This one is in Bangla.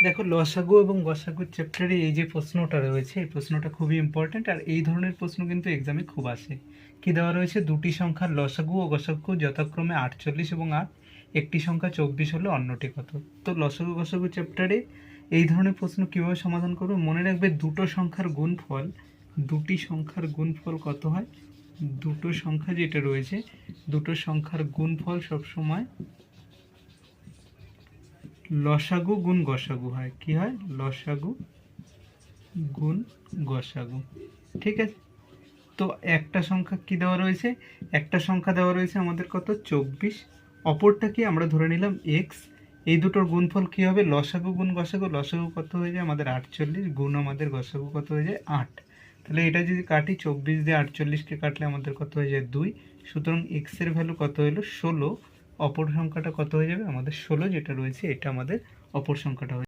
দেখো, লসাগু এবং গসাগু চ্যাপ্টারে এই যে প্রশ্নটা রয়েছে, এই প্রশ্নটা খুবই ইম্পর্ট্যান্ট। আর এই ধরনের প্রশ্ন কিন্তু এক্সামে খুব আসে। কি দেওয়া রয়েছে? দুটি সংখ্যার লসাগু ও গসাগু যথাক্রমে 48 এবং 8, একটি সংখ্যা 24 হলে অন্যটি কত। তো লসাগু গসাগু চ্যাপ্টারে এই ধরনের প্রশ্ন কিভাবে সমাধান করবে? মনে রাখবে, দুটি সংখ্যার গুণফল কত হয়? দুটো সংখ্যা যেটা রয়েছে, দুটো সংখ্যার গুণফল সবসময় লসাগু গুণ গসাগু হয়। কি হয়? লসাগু গুণ গসাগু। ঠিক আছে। তো একটা সংখ্যা কি দেওয়া রয়েছে? একটা সংখ্যা দেওয়া রয়েছে আমাদের কত? 24। অপরটা কি? আমরা ধরে নিলাম এক্স। এই দুটোর গুণফল কি হবে? লসাগু গুণ গসাগু। লসাগু কত হয়ে যায় আমাদের? 48 গুণ আমাদের গসাগু কত হয়ে যায়? 8। তাহলে এটা যদি কাটি, 24 দিয়ে 48কে কাটলে আমাদের কত হয়ে যায়? 2। সুতরাং এক্স এর ভ্যালু কত হলো? 16। অপর সংখ্যাটা কত হয়ে যাবে? আমাদের 16 যেটা রয়েছে, এটা আমাদের অপর সংখ্যাটা হয়ে